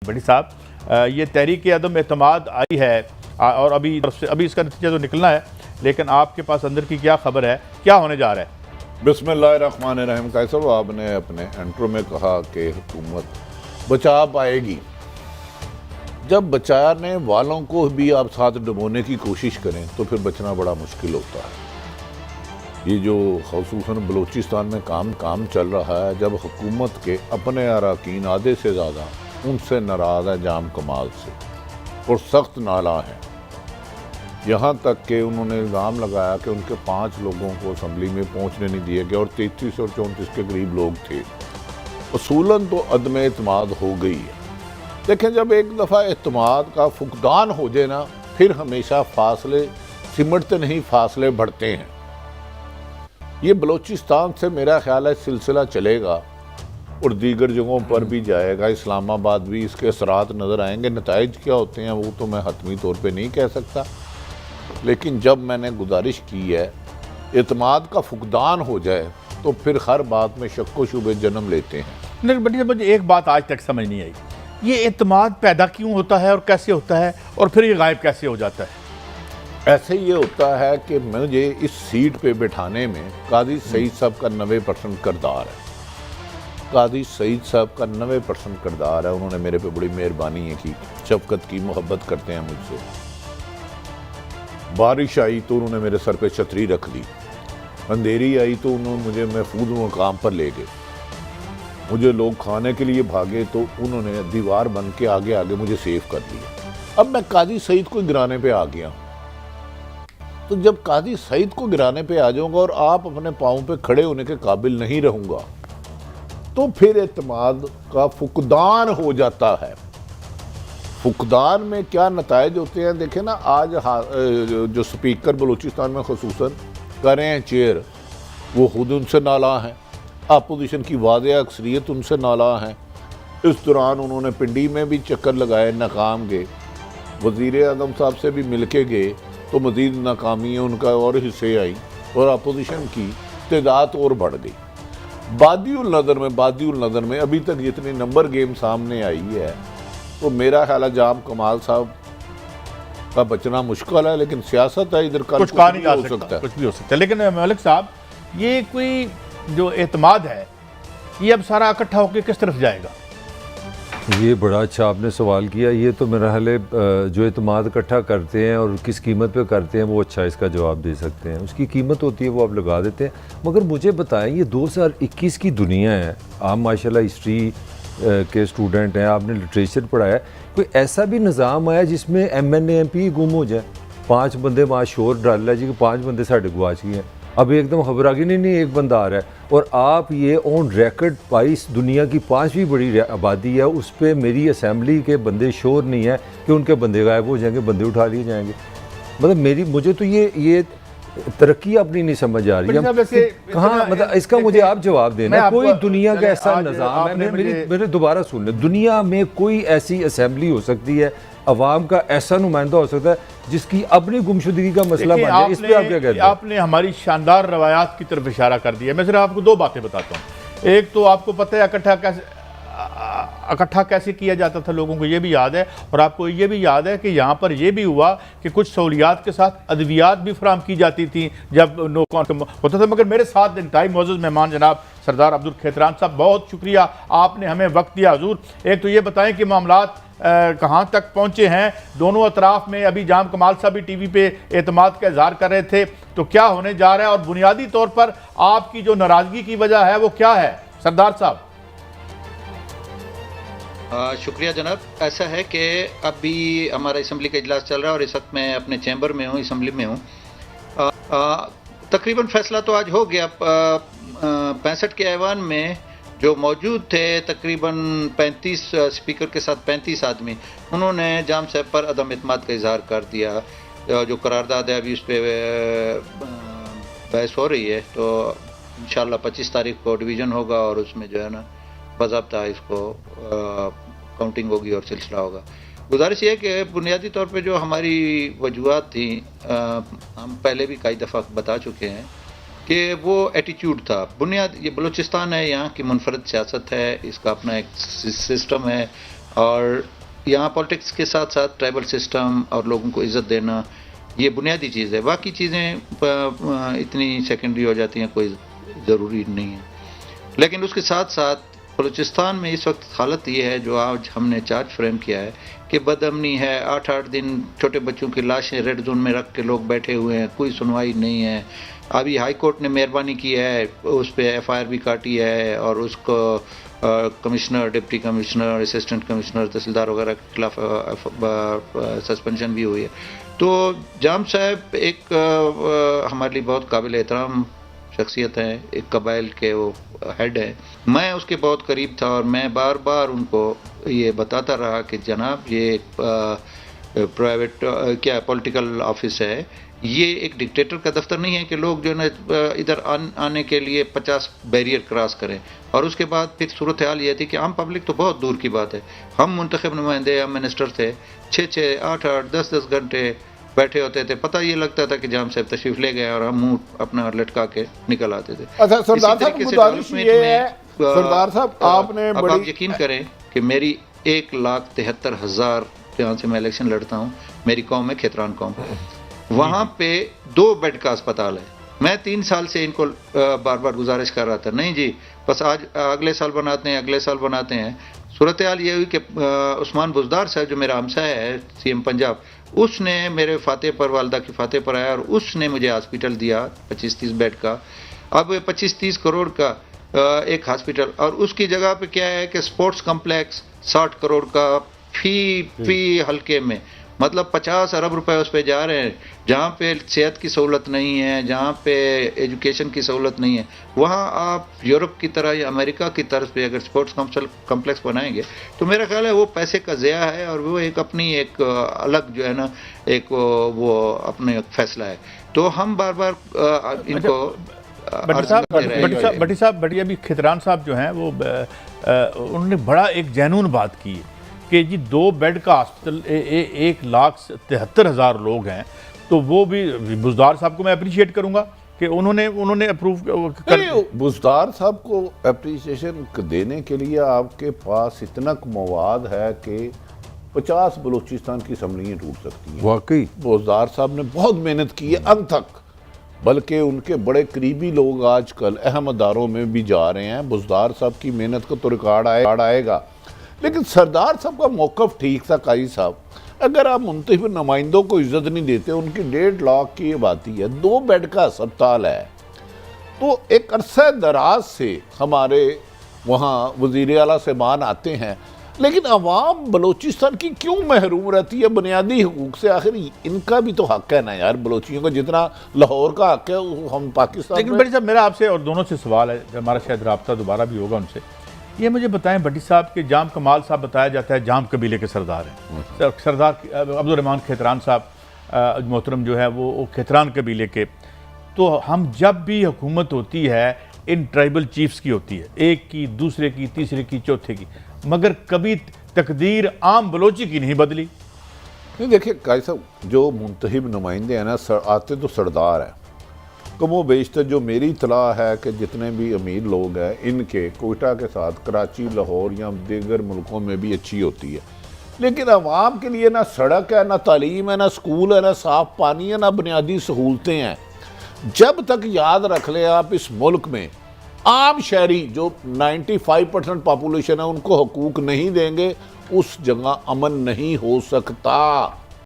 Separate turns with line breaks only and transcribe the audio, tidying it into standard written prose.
بڑی صاحب یہ تحریک عدم اعتماد آئی ہے اور ابھی اس کا نتیجہ تو نکلنا ہے، لیکن آپ کے پاس اندر کی کیا خبر ہے، کیا ہونے جا رہا ہے؟
بسم اللہ الرحمن الرحیم۔ قیصر آپ نے اپنے انٹرو میں کہا کہ حکومت بچا پائے گی۔ جب بچانے والوں کو بھی آپ ساتھ ڈبونے کی کوشش کریں تو پھر بچنا بڑا مشکل ہوتا ہے۔ یہ جو خصوصاً بلوچستان میں کام چل رہا ہے، جب حکومت کے اپنے اراکین آدھے سے زیادہ ان سے ناراض ہے جام کمال سے اور سخت نالاں ہیں، یہاں تک کہ انہوں نے الزام لگایا کہ ان کے 5 لوگوں کو اسمبلی میں پہنچنے نہیں دیے گئے اور 33 اور 34 کے قریب لوگ تھے۔ اصولاً تو عدم اعتماد ہو گئی ہے۔ دیکھیں، جب ایک دفعہ اعتماد کا فقدان ہو جائے نا، پھر ہمیشہ فاصلے سمٹتے نہیں، فاصلے بڑھتے ہیں۔ یہ بلوچستان سے میرا خیال ہے سلسلہ چلے گا اور دیگر جگہوں پر بھی جائے گا، اسلام آباد بھی اس کے اثرات نظر آئیں گے۔ نتائج کیا ہوتے ہیں وہ تو میں حتمی طور پہ نہیں کہہ سکتا، لیکن جب میں نے گزارش کی ہے اعتماد کا فقدان ہو جائے تو پھر ہر بات میں شک و شبے جنم لیتے ہیں۔
لیکن بڑی صاحب، مجھے ایک بات آج تک سمجھ نہیں آئی، یہ اعتماد پیدا کیوں ہوتا ہے اور کیسے ہوتا ہے اور پھر یہ غائب کیسے ہو جاتا ہے؟
ایسے یہ ہوتا ہے کہ مجھے اس سیٹ پہ بٹھانے میں قاضی سعید صاحب کا 90% کردار ہے۔ قاضی سعید صاحب کا 90% کردار ہے۔ انہوں نے میرے پہ بڑی مہربانی کی، شفقت کی، محبت کرتے ہیں مجھ سے۔ بارش آئی تو انہوں نے میرے سر پہ چھتری رکھ دی، اندھیری آئی تو انہوں نے مجھے محفوظ مقام پر لے گئے، مجھے لوگ کھانے کے لیے بھاگے تو انہوں نے دیوار بن کے آگے مجھے سیف کر دیا۔ اب میں قاضی سعید کو گرانے پہ آ گیا ہوں، تو جب قاضی سعید کو گرانے پہ آ جاؤں گا اور آپ اپنے پاؤں پہ کھڑے ہونے کے قابل نہیں رہوں گا تو پھر اعتماد کا فقدان ہو جاتا ہے۔ فقدان میں کیا نتائج ہوتے ہیں؟ دیکھیں نا، آج جو سپیکر بلوچستان میں خصوصاً کر رہے ہیں چیئر، وہ خود ان سے نالاں ہیں، اپوزیشن کی واضح اکثریت ان سے نالاں ہیں۔ اس دوران انہوں نے پنڈی میں بھی چکر لگائے، ناکام گئے، وزیر اعظم صاحب سے بھی مل کے گئے تو مزید ناکامیاں ان کا اور حصے آئیں اور اپوزیشن کی تعداد اور بڑھ گئی۔ بادی النظر میں ابھی تک جتنی نمبر گیم سامنے آئی ہے تو میرا خیال ہے جام کمال صاحب کا بچنا مشکل ہے، لیکن سیاست ہے، ادھر کل
کچھ کہا نہیں جا سکتا، کچھ بھی ہو سکتا ہے۔ لیکن ملک صاحب، یہ کوئی جو اعتماد ہے یہ اب سارا اکٹھا ہو کے کس طرف جائے گا؟
یہ بڑا اچھا آپ نے سوال کیا۔ یہ تو میرا خیال ہے جو اعتماد اکٹھا کرتے ہیں اور کس قیمت پہ کرتے ہیں وہ اچھا اس کا جواب دے سکتے ہیں۔ اس کی قیمت ہوتی ہے وہ آپ لگا دیتے ہیں۔ مگر مجھے بتائیں، یہ 2021 کی دنیا ہے، آپ ماشاءاللہ ہسٹری کے اسٹوڈنٹ ہیں، آپ نے لٹریچر پڑھایا ہے، کوئی ایسا بھی نظام آیا جس میں M N A M P گم ہو جائے؟ 5 بندے وہاں شور ڈال رہا جی کہ 5 بندے ساڑھے گواچ گئے ہیں، اب ایک دم خبر آ گئی نہیں ایک بندہ آ رہا ہے، اور آپ یہ آن ریکڈ 22 دنیا کی 5ویں بڑی آبادی ہے، اس پہ میری اسمبلی کے بندے شور نہیں ہے کہ ان کے بندے غائب ہو جائیں گے، بندے اٹھا لیے جائیں گے۔ مطلب مجھے تو یہ ترقی اپنی نہیں سمجھ آ رہی ہے کہاں، مطلب اس کا مجھے آپ جواب دینا۔ کوئی دنیا کا ایسا نظام ہے، میرے دوبارہ سن لیں، دنیا میں کوئی ایسی اسمبلی ہو سکتی ہے، عوام کا ایسا نمائندہ ہو سکتا ہے جس کی اپنی گمشدگی کا مسئلہ بن جائے؟ اس پہ آپ کیا کہتے ہیں؟
آپ نے ہماری شاندار روایات کی طرف اشارہ کر دیا۔ میں صرف آپ کو 2 باتیں بتاتا ہوں۔ ایک تو آپ کو پتہ ہے اکٹھا کیسے کیا جاتا تھا، لوگوں کو یہ بھی یاد ہے، اور آپ کو یہ بھی یاد ہے کہ یہاں پر یہ بھی ہوا کہ کچھ سہولیات کے ساتھ ادویات بھی فراہم کی جاتی تھیں جب نو کون ہوتا تھا۔ مگر میرے ساتھ انتہائی معزز مہمان جناب سردار عبدالکھیتران صاحب، بہت شکریہ، آپ نے ہمیں وقت دیا حضور۔ ایک تو یہ بتائیں کہ معاملات کہاں تک پہنچے ہیں؟ دونوں اطراف میں ابھی جام کمال صاحب بھی ٹی وی پہ اعتماد کا اظہار کر رہے تھے، تو کیا ہونے جا رہا ہے؟ اور بنیادی طور پر آپ کی جو ناراضگی کی وجہ ہے وہ کیا ہے سردار صاحب؟
شکریہ جناب۔ ایسا ہے کہ ابھی ہمارا اسمبلی کا اجلاس چل رہا ہے اور اس وقت میں اپنے چیمبر میں ہوں، اسمبلی میں ہوں۔ تقریباً فیصلہ تو آج ہو گیا۔ 65 کے ایوان میں جو موجود تھے تقریباً 35 اسپیکر کے ساتھ 35 آدمی، انہوں نے جام صاحب پر عدم اعتماد کا اظہار کر دیا۔ جو قرارداد ہے ابھی اس پہ بحث ہو رہی ہے، تو انشاءاللہ 25 تاریخ کو ڈویژن ہوگا اور اس میں جو ہے نا باضابطہ اس کو کاؤنٹنگ ہوگی اور سلسلہ ہوگا۔ گزارش یہ ہے کہ بنیادی طور پہ جو ہماری وجوہات تھیں، ہم پہلے بھی کئی دفعہ بتا چکے ہیں کہ وہ ایٹیچیوڈ تھا۔ یہ بلوچستان ہے، یہاں کی منفرد سیاست ہے، اس کا اپنا ایک سسٹم ہے، اور یہاں پالیٹکس کے ساتھ ساتھ ٹرائبل سسٹم اور لوگوں کو عزت دینا یہ بنیادی چیز ہے. باقی چیزیں اتنی سیکنڈری ہو جاتی ہیں، کوئی ضروری نہیں ہے. لیکن اس کے ساتھ ساتھ بلوچستان میں اس وقت حالت یہ ہے جو آج ہم نے چارج فریم کیا ہے کہ بد امنی ہے. 8 دن چھوٹے بچوں کی لاشیں ریڈ زون میں رکھ کے لوگ بیٹھے ہوئے ہیں، کوئی سنوائی نہیں ہے. ابھی ہائی کورٹ نے مہربانی کی ہے، اس پہ ایف آئی آر بھی کاٹی ہے اور اس کو commissioner, deputy commissioner, assistant commissioner, tehsildar وغیرہ کے خلاف سسپینشن بھی ہوئی ہے. تو جام صاحب ایک ہمارے لیے بہت قابل احترام شخصیت ہیں، ایک قبائل کے وہ ہیڈ ہیں. میں اس کے بہت قریب تھا اور میں بار بار ان کو یہ بتاتا رہا کہ جناب یہ پرائیویٹ کیا پولیٹیکل آفس ہے، یہ ایک ڈکٹیٹر کا دفتر نہیں ہے کہ لوگ جو ہے نا ادھر آنے کے لیے 50 بیریئر کراس کریں. اور اس کے بعد پھر صورتحال یہ تھی کہ عام پبلک تو بہت دور کی بات ہے، ہم منتخب نمائندے، ہم منسٹر تھے، 6 8 10 گھنٹے بیٹھے ہوتے تھے، پتہ یہ لگتا تھا کہ جام صاحب تشریف لے گئے اور ہم منہ اپنا لٹکا کے نکل آتے تھے.
اچھا سردار صاحب گزارش یہ ہے، سردار صاحب آپ نے
اب آپ یقین کریں کہ میری 1,73,000 جہاں سے میں الیکشن لڑتا ہوں، میری قوم ہے کھیتران قوم، وہاں پہ 2 بیڈ کا اسپتال ہے. میں 3 سال سے ان کو بار بار گزارش کر رہا تھا، نہیں جی بس آج اگلے سال بناتے ہیں، اگلے سال بناتے ہیں. صورتحال یہ ہوئی کہ عثمان بزدار صاحب جو میرا ہمسایہ ہے سی ایم پنجاب، اس نے میرے فاتح پر، والدہ کی فاتح پر آیا اور اس نے مجھے ہاسپٹل دیا 25-30 بیڈ کا. اب 25-30 کروڑ کا ایک ہاسپٹل، اور اس کی جگہ پہ کیا ہے کہ سپورٹس کمپلیکس 60 کروڑ کا فی حلقے میں، مطلب 50 ارب روپے اس پہ جا رہے ہیں. جہاں پہ صحت کی سہولت نہیں ہے، جہاں پہ ایجوکیشن کی سہولت نہیں ہے، وہاں آپ یورپ کی طرح یا امریکہ کی طرز پہ اگر اسپورٹس کمپلیکس بنائیں گے تو میرا خیال ہے وہ پیسے کا ضیاع ہے اور وہ ایک اپنی ایک الگ جو ہے نا ایک وہ اپنے فیصلہ ہے. تو ہم بار بار ان کو
بٹی صاحب بٹی ابھی کھتران صاحب جو ہیں وہ انہوں نے بڑا ایک جینون بات کی ہے کہ جی 2 بیڈ کا ہاسپٹل 1,73,000 لوگ ہیں. تو وہ بھی بزدار صاحب کو میں اپریشیٹ کروں گا کہ انہوں نے اپروو کر.
بزدار صاحب کو اپریشیشن دینے کے لیے آپ کے پاس اتنا مواد ہے کہ 50 بلوچستان کی اسمبلیاں ٹوٹ سکتی ہیں.
واقعی
بزدار صاحب نے بہت محنت کی ہے اب تک، بلکہ ان کے بڑے قریبی لوگ آج کل اہم اداروں میں بھی جا رہے ہیں. بزدار صاحب کی محنت کو تو ریکارڈ آئے گا. لیکن سردار صاحب کا موقف ٹھیک تھا. قاضی صاحب اگر آپ منتخب نمائندوں کو عزت نہیں دیتے، ان کی 1.5 لاکھ کی آبادی ہے، 2 بیڈ کا اسپتال ہے، تو ایک عرصہ دراز سے ہمارے وہاں وزیر اعلیٰ صاحبان آتے ہیں، لیکن عوام بلوچستان کی کیوں محروم رہتی ہے بنیادی حقوق سے؟ آخر ان کا بھی تو حق ہے نا یار، بلوچیوں کا جتنا لاہور کا حق ہے ہم پاکستان.
لیکن بٹی صاحب میرا آپ سے اور دونوں سے سوال ہے، ہمارا شاید رابطہ دوبارہ بھی ہوگا ان سے. یہ مجھے بتائیں بٹی صاحب کہ جام کمال صاحب بتایا جاتا ہے جام قبیلے کے سردار ہیں، سردار عبدالرحمان کھیتران صاحب محترم جو ہے وہ کھیتران قبیلے کے. تو ہم جب بھی حکومت ہوتی ہے ان ٹرائبل چیفز کی ہوتی ہے، ایک کی، دوسرے کی، تیسرے کی، چوتھے کی، مگر کبھی تقدیر عام بلوچی کی نہیں بدلی.
نہیں دیکھیں قاضی صاحب، جو منتخب نمائندے ہیں نا آتے تو سردار ہیں. کم و بیشتر جو میری اطلاع ہے کہ جتنے بھی امیر لوگ ہیں ان کے کوئٹہ کے ساتھ کراچی، لاہور یا دیگر ملکوں میں بھی اچھی ہوتی ہے. لیکن عوام کے لیے نہ سڑک ہے، نہ تعلیم ہے، نہ سکول ہے، نہ صاف پانی ہے، نہ بنیادی سہولتیں ہیں. جب تک یاد رکھ لیں آپ اس ملک میں عام شہری جو 95% پاپولیشن ہے ان کو حقوق نہیں دیں گے، اس جگہ امن نہیں ہو سکتا.